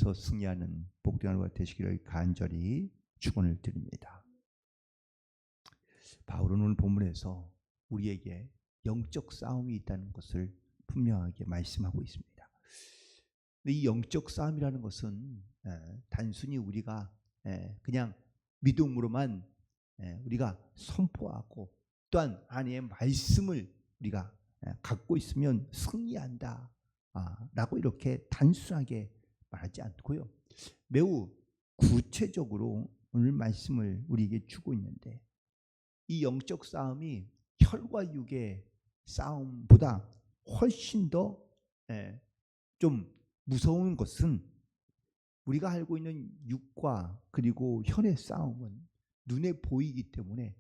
싸움에서 승리하는 복된 하루가 되시기를 간절히 축원을 드립니다. 바울은 오늘 본문에서 우리에게 영적 싸움이 있다는 것을 분명하게 말씀하고 있습니다. 이 영적 싸움이라는 것은 단순히 우리가 그냥 믿음으로만 우리가 선포하고 또한 하나님의 말씀을 우리가 갖고 있으면 승리한다 라고 이렇게 단순하게 말하지 않고요, 매우 구체적으로 오늘 말씀을 우리에게 주고 있는데, 이 영적 싸움이 혈과 육의 싸움보다 훨씬 더 좀 무서운 것은, 우리가 알고 있는 육과 그리고 혈의 싸움은 눈에 보이기 때문에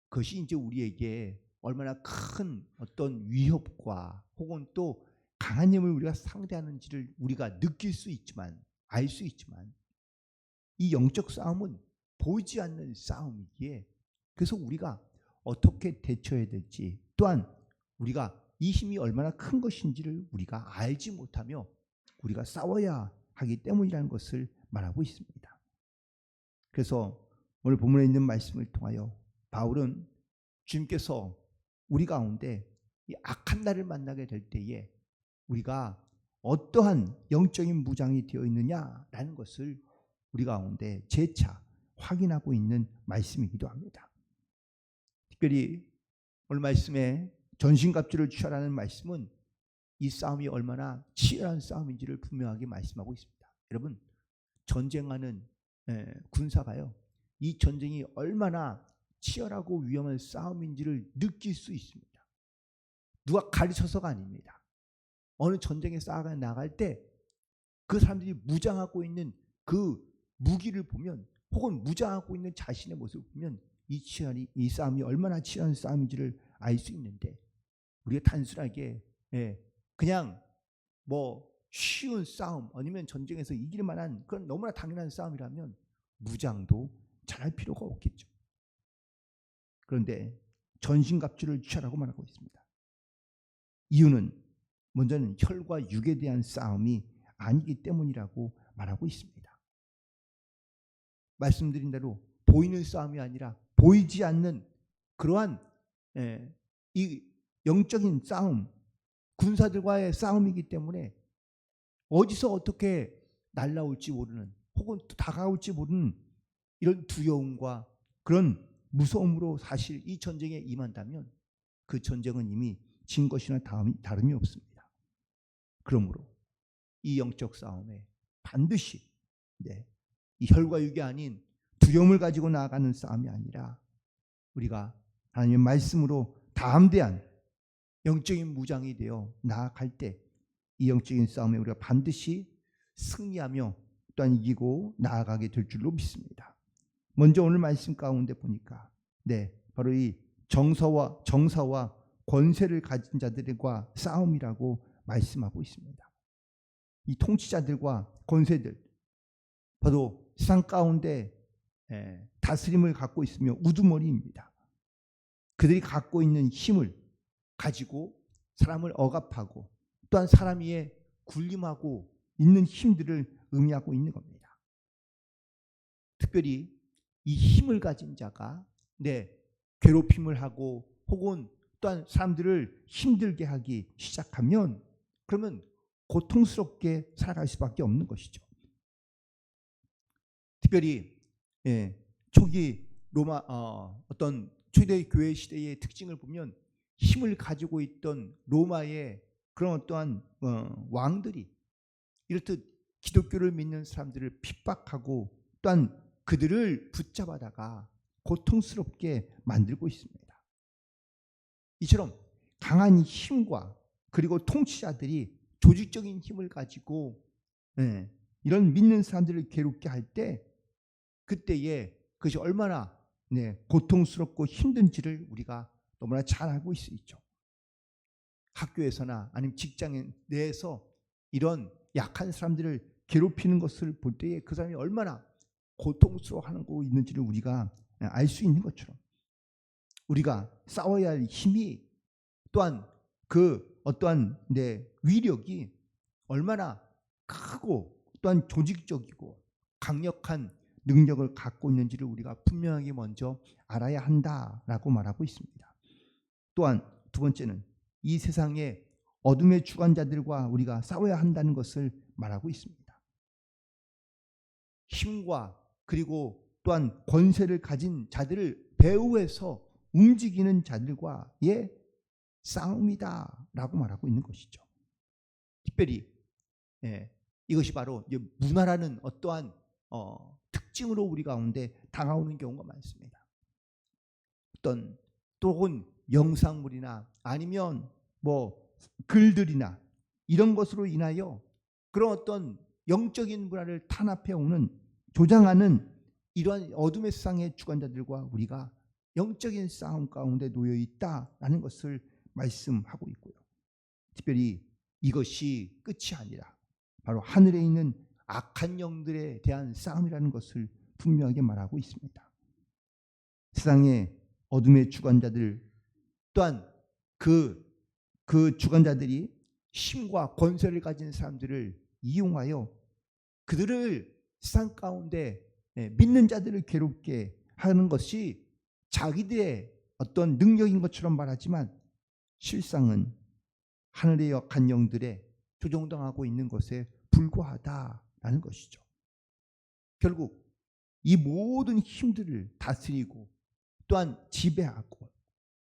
그것이 이제 우리에게 얼마나 큰 어떤 위협과 혹은 또 강한 힘을 우리가 상대하는지를 우리가 느낄 수 있지만, 알 수 있지만, 이 영적 싸움은 보이지 않는 싸움이기에, 그래서 우리가 어떻게 대처해야 될지, 또한 우리가 이 힘이 얼마나 큰 것인지를 우리가 알지 못하며 우리가 싸워야 하기 때문이라는 것을 말하고 있습니다. 그래서 오늘 본문에 있는 말씀을 통하여 바울은 주님께서 우리 가운데 이 악한 날을 만나게 될 때에 우리가 어떠한 영적인 무장이 되어 있느냐라는 것을 우리 가운데 재차 확인하고 있는 말씀이기도 합니다. 특별히 오늘 말씀에 전신갑주를 취하라는 말씀은 이 싸움이 얼마나 치열한 싸움인지를 분명하게 말씀하고 있습니다. 여러분, 전쟁하는 군사가요, 이 전쟁이 얼마나 치열하고 위험한 싸움인지를 느낄 수 있습니다. 누가 가르쳐서가 아닙니다. 어느 전쟁에 싸가 나갈 때 그 사람들이 무장하고 있는 그 무기를 보면, 혹은 무장하고 있는 자신의 모습을 보면 이 싸움이 얼마나 치열한 싸움인지를 알 수 있는데, 우리가 단순하게 그냥 뭐 쉬운 싸움 아니면 전쟁에서 이길 만한 그런 너무나 당연한 싸움이라면 무장도 잘할 필요가 없겠죠. 그런데 전신갑주를 취하라고 말하고 있습니다. 이유는 먼저는 혈과 육에 대한 싸움이 아니기 때문이라고 말하고 있습니다. 말씀드린 대로 보이는 싸움이 아니라 보이지 않는 그러한 이 영적인 싸움, 군사들과의 싸움이기 때문에 어디서 어떻게 날아올지 모르는, 혹은 다가올지 모르는 이런 두려움과 그런 무서움으로 사실 이 전쟁에 임한다면 그 전쟁은 이미 진 것이나 다름이 없습니다. 그러므로 이 영적 싸움에 반드시 이 혈과 육이 아닌 두려움을 가지고 나아가는 싸움이 아니라 우리가 하나님의 말씀으로 담대한 영적인 무장이 되어 나아갈 때 이 영적인 싸움에 우리가 반드시 승리하며 또한 이기고 나아가게 될 줄로 믿습니다. 먼저 오늘 말씀 가운데 보니까 바로 이 정사와 권세를 가진 자들과 싸움이라고 말씀하고 있습니다. 이 통치자들과 권세들, 바로 세상 가운데 다스림을 갖고 있으며 우두머리입니다. 그들이 갖고 있는 힘을 가지고 사람을 억압하고 또한 사람 위에 군림하고 있는 힘들을 의미하고 있는 겁니다. 특별히 이 힘을 가진 자가 괴롭힘을 하고 혹은 또한 사람들을 힘들게 하기 시작하면 그러면 고통스럽게 살아갈 수밖에 없는 것이죠. 특별히 초기 로마 어떤 초대 교회 시대의 특징을 보면 힘을 가지고 있던 로마의 그런 어떠한 왕들이 이렇듯 기독교를 믿는 사람들을 핍박하고 또한 그들을 붙잡아다가 고통스럽게 만들고 있습니다. 이처럼 강한 힘과 그리고 통치자들이 조직적인 힘을 가지고 이런 믿는 사람들을 괴롭게 할 때 그때에 그것이 얼마나 고통스럽고 힘든지를 우리가 너무나 잘 알고 있죠. 학교에서나 아니면 직장 내에서 이런 약한 사람들을 괴롭히는 것을 볼 때에 그 사람이 얼마나 고통스러워하고 있는지를 우리가 알 수 있는 것처럼 우리가 싸워야 할 힘이 또한 그 어떠한 위력이 얼마나 크고 또한 조직적이고 강력한 능력을 갖고 있는지를 우리가 분명하게 먼저 알아야 한다라고 말하고 있습니다. 또한 두 번째는 이 세상의 어둠의 주관자들과 우리가 싸워야 한다는 것을 말하고 있습니다. 힘과 그리고 또한 권세를 가진 자들을 배후에서 움직이는 자들과의 싸움이다라고 말하고 있는 것이죠. 특별히 이것이 바로 문화라는 어떠한 특징으로 우리 가운데 다가오는 경우가 많습니다. 어떤 또는 영상물이나 아니면 뭐 글들이나 이런 것으로 인하여 그런 어떤 영적인 문화를 탄압해오는 조장하는 이러한 어둠의 세상의 주관자들과 우리가 영적인 싸움 가운데 놓여 있다라는 것을 말씀하고 있고요. 특별히 이것이 끝이 아니라 바로 하늘에 있는 악한 영들에 대한 싸움이라는 것을 분명하게 말하고 있습니다. 세상의 어둠의 주관자들 또한 그 주관자들이 힘과 권세를 가진 사람들을 이용하여 그들을 세상 가운데 믿는 자들을 괴롭게 하는 것이 자기들의 어떤 능력인 것처럼 말하지만 실상은 하늘의 역한 영들에 조종당하고 있는 것에 불과하다라는 것이죠. 결국 이 모든 힘들을 다스리고 또한 지배하고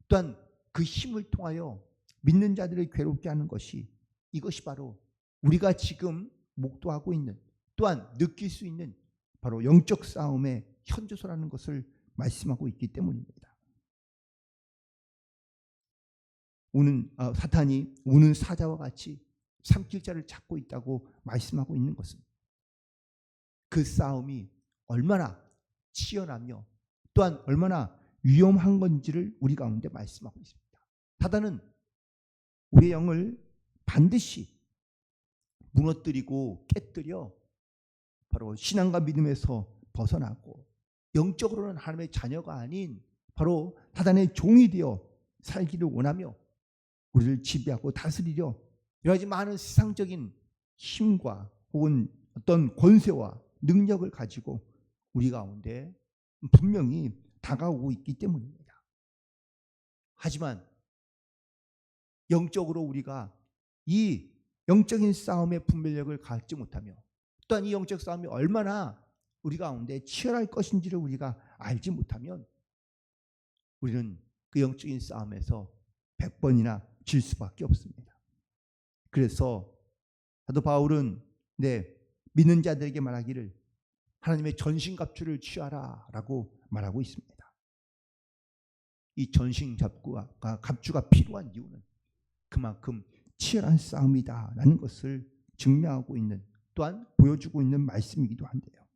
또한 그 힘을 통하여 믿는 자들을 괴롭게 하는 것이 이것이 바로 우리가 지금 목도하고 있는 또한 느낄 수 있는 바로 영적 싸움의 현주소라는 것을 말씀하고 있기 때문입니다. 사탄이 우는 사자와 같이 삼킬 자를 찾고 있다고 말씀하고 있는 것은 그 싸움이 얼마나 치열하며 또한 얼마나 위험한 건지를 우리 가운데 말씀하고 있습니다. 사단은 우리의 영을 반드시 무너뜨리고 깨뜨려 바로 신앙과 믿음에서 벗어나고 영적으로는 하나님의 자녀가 아닌 바로 사단의 종이 되어 살기를 원하며 우리를 지배하고 다스리려 여러 가지 많은 세상적인 힘과 혹은 어떤 권세와 능력을 가지고 우리 가운데 분명히 다가오고 있기 때문입니다. 하지만 영적으로 우리가 이 영적인 싸움의 분별력을 갖지 못하며 또한 이 영적 싸움이 얼마나 우리 가운데 치열할 것인지를 우리가 알지 못하면 우리는 그 영적인 싸움에서 100번이나 질 수밖에 없습니다. 그래서 사도 바울은 믿는 자들에게 말하기를 하나님의 전신갑주를 취하라 라고 말하고 있습니다. 이 전신갑주가 필요한 이유는 그만큼 치열한 싸움이다라는 것을 증명하고 있는 또한 보여주고 있는 말씀이기도 한데요.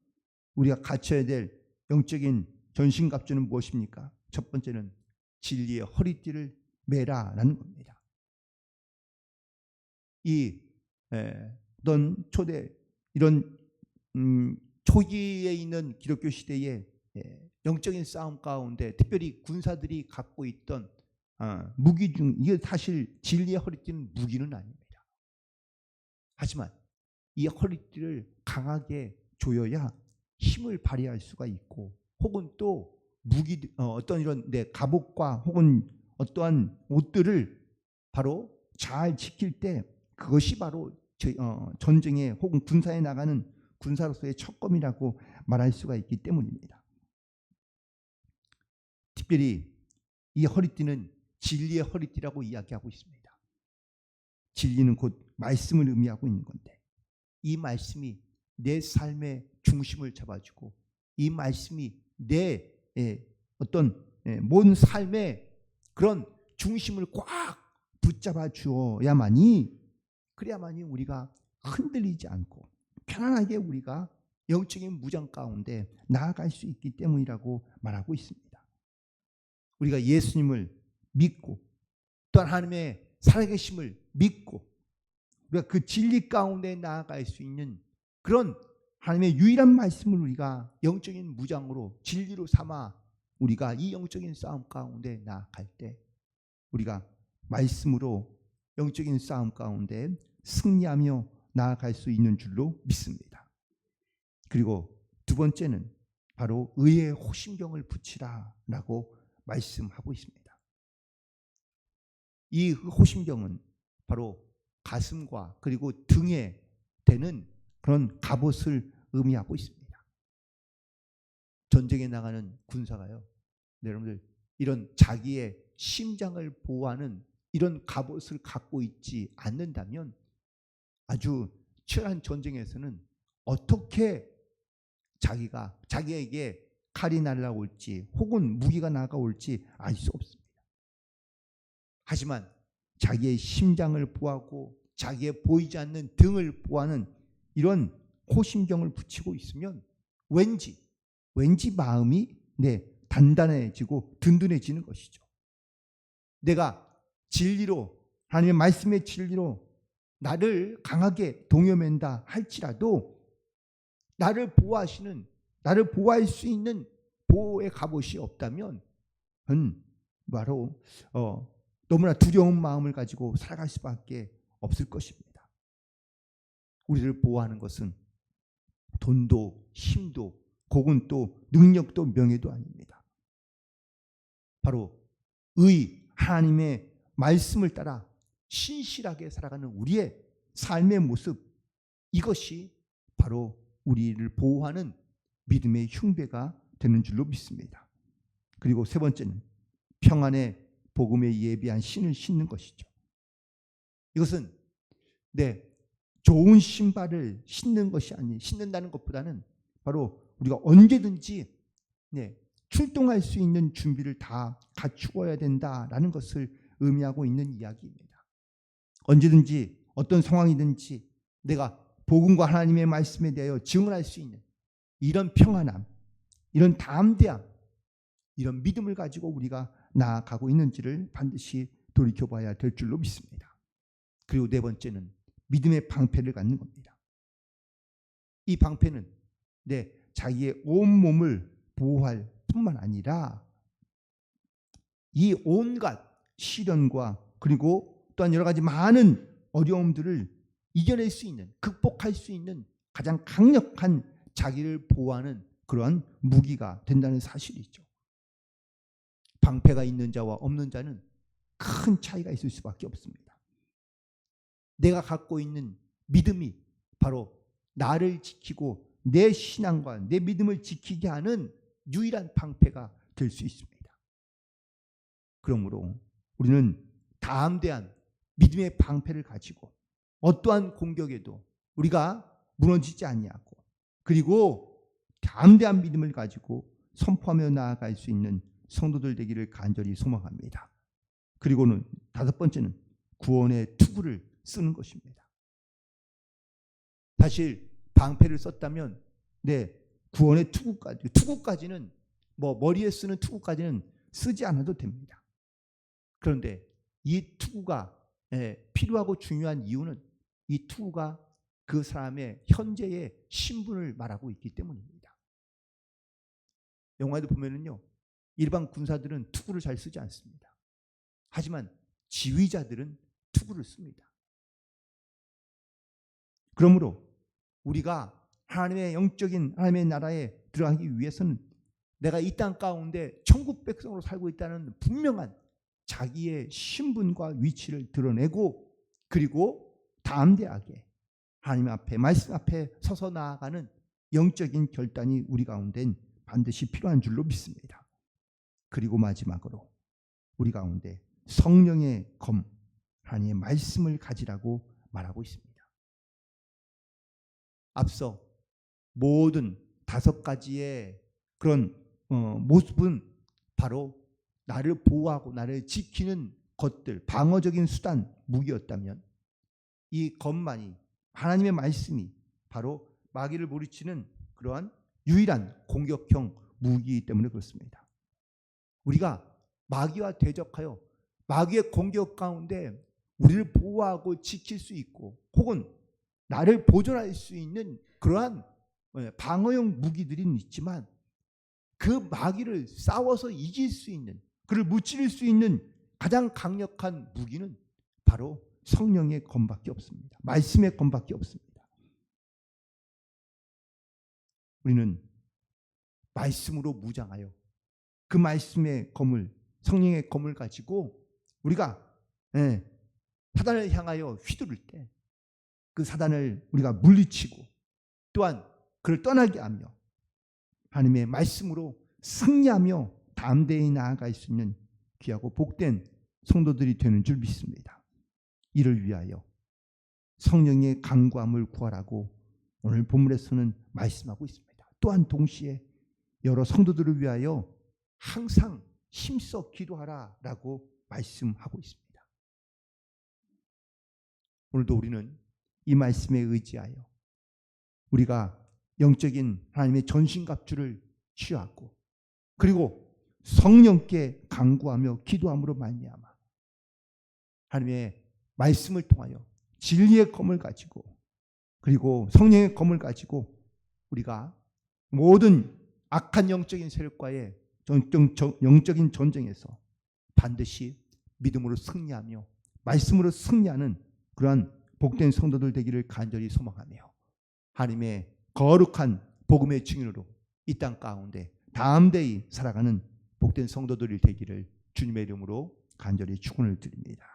우리가 갖춰야 될 영적인 전신갑주는 무엇입니까? 첫 번째는 진리의 허리띠를 매라라는 겁니다. 이런 초기에 있는 기독교 시대의 영적인 싸움 가운데 특별히 군사들이 갖고 있던 무기 중 이게 사실 진리의 허리띠는 무기는 아닙니다. 하지만 이 허리띠를 강하게 조여야 힘을 발휘할 수가 있고 혹은 또 어떤 이런 갑옷과 혹은 어떠한 옷들을 바로 잘 지킬 때 그것이 바로 전쟁에 혹은 군사에 나가는 군사로서의 척검이라고 말할 수가 있기 때문입니다. 특별히 이 허리띠는 진리의 허리띠라고 이야기하고 있습니다. 진리는 곧 말씀을 의미하고 있는 건데 이 말씀이 내 삶의 중심을 잡아주고 이 말씀이 내 어떤 모든 삶의 그런 중심을 꽉 붙잡아 주어야만이 그래야만이 우리가 흔들리지 않고 편안하게 우리가 영적인 무장 가운데 나아갈 수 있기 때문이라고 말하고 있습니다. 우리가 예수님을 믿고 또한 하나님의 살아계심을 믿고 우리가 그 진리 가운데 나아갈 수 있는 그런 하나님의 유일한 말씀을 우리가 영적인 무장으로 진리로 삼아 우리가 이 영적인 싸움 가운데 나아갈 때 우리가 말씀으로 영적인 싸움 가운데 승리하며 나아갈 수 있는 줄로 믿습니다. 그리고 두 번째는 바로 의의 호심경을 붙이라라고 말씀하고 있습니다. 이 호심경은 바로 가슴과 그리고 등에 대는 그런 갑옷을 의미하고 있습니다. 전쟁에 나가는 군사가요, 여러분들 이런 자기의 심장을 보호하는 이런 갑옷을 갖고 있지 않는다면 아주 치열한 전쟁에서는 어떻게 자기에게 칼이 날아올지 혹은 무기가 나아올지 알 수 없습니다. 하지만 자기의 심장을 보호하고 자기의 보이지 않는 등을 보호하는 이런 호심경을 붙이고 있으면 왠지 마음이 단단해지고 든든해지는 것이죠. 내가 진리로, 하나님의 말씀의 진리로 나를 강하게 동여맨다 할지라도 나를 보호할 수 있는 보호의 갑옷이 없다면 바로 너무나 두려운 마음을 가지고 살아갈 수밖에 없을 것입니다. 우리를 보호하는 것은 돈도 힘도 혹은 또 능력도 명예도 아닙니다. 바로 하나님의 말씀을 따라 신실하게 살아가는 우리의 삶의 모습, 이것이 바로 우리를 보호하는 믿음의 흉배가 되는 줄로 믿습니다. 그리고 세 번째는 평안의 복음에 예비한 신을 신는 것이죠. 이것은 좋은 신발을 신는다는 것보다는 바로 우리가 언제든지 출동할 수 있는 준비를 다 갖추어야 된다라는 것을 의미하고 있는 이야기입니다. 언제든지 어떤 상황이든지 내가 복음과 하나님의 말씀에 대하여 증언할 수 있는 이런 평안함, 이런 담대함, 이런 믿음을 가지고 우리가 나아가고 있는지를 반드시 돌이켜봐야 될 줄로 믿습니다. 그리고 네 번째는 믿음의 방패를 갖는 겁니다. 이 방패는 자기의 온몸을 보호할 뿐만 아니라 이 온갖 시련과 그리고 또한 여러 가지 많은 어려움들을 이겨낼 수 있는, 극복할 수 있는 가장 강력한 자기를 보호하는 그러한 무기가 된다는 사실이죠. 방패가 있는 자와 없는 자는 큰 차이가 있을 수밖에 없습니다. 내가 갖고 있는 믿음이 바로 나를 지키고 내 신앙과 내 믿음을 지키게 하는 유일한 방패가 될 수 있습니다. 그러므로 우리는 담대한 믿음의 방패를 가지고 어떠한 공격에도 우리가 무너지지 아니하고, 그리고 담대한 믿음을 가지고 선포하며 나아갈 수 있는 성도들 되기를 간절히 소망합니다. 그리고는 다섯 번째는 구원의 투구를 쓰는 것입니다. 사실 방패를 썼다면 구원의 투구까지는 머리에 쓰는 투구까지는 쓰지 않아도 됩니다. 그런데 이 투구가 필요하고 중요한 이유는 이 투구가 그 사람의 현재의 신분을 말하고 있기 때문입니다. 영화에도 보면은요, 일반 군사들은 투구를 잘 쓰지 않습니다. 하지만 지휘자들은 투구를 씁니다. 그러므로 우리가 하나님의 영적인 하나님의 나라에 들어가기 위해서는 내가 이 땅 가운데 천국 백성으로 살고 있다는 분명한 자기의 신분과 위치를 드러내고, 그리고 담대하게 하나님 앞에, 말씀 앞에 서서 나아가는 영적인 결단이 우리 가운데는 반드시 필요한 줄로 믿습니다. 그리고 마지막으로 우리 가운데 성령의 검, 하나님의 말씀을 가지라고 말하고 있습니다. 앞서 모든 다섯 가지의 그런 모습은 바로 나를 보호하고 나를 지키는 것들, 방어적인 수단, 무기였다면 이 검만이, 하나님의 말씀이 바로 마귀를 물리치는 그러한 유일한 공격형 무기이기 때문에 그렇습니다. 우리가 마귀와 대적하여 마귀의 공격 가운데 우리를 보호하고 지킬 수 있고 혹은 나를 보존할 수 있는 그러한 방어용 무기들은 있지만, 그 마귀를 싸워서 이길 수 있는, 그를 무찌를 수 있는 가장 강력한 무기는 바로 성령의 검밖에 없습니다. 말씀의 검밖에 없습니다. 우리는 말씀으로 무장하여 그 말씀의 검을, 성령의 검을 가지고 우리가 사단을 향하여 휘두를 때 그 사단을 우리가 물리치고 또한 그를 떠나게 하며 하나님의 말씀으로 승리하며 다음 대에 나아갈 수 있는 귀하고 복된 성도들이 되는 줄 믿습니다. 이를 위하여 성령의 강구함을 구하라고 오늘 본문에서는 말씀하고 있습니다. 또한 동시에 여러 성도들을 위하여 항상 힘써 기도하라라고 말씀하고 있습니다. 오늘도 우리는 이 말씀에 의지하여 우리가 영적인 하나님의 전신갑주를 취하고 그리고 성령께 간구하며 기도함으로 말미암아 하나님의 말씀을 통하여 진리의 검을 가지고 그리고 성령의 검을 가지고 우리가 모든 악한 영적인 세력과의 영적인 전쟁에서 반드시 믿음으로 승리하며 말씀으로 승리하는 그러한 복된 성도들 되기를 간절히 소망하며 하나님의 거룩한 복음의 증인으로 이 땅 가운데 담대히 살아가는 복된 성도들이 되기를 주님의 이름으로 간절히 축원을 드립니다.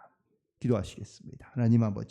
기도하시겠습니다. 하나님 아버지,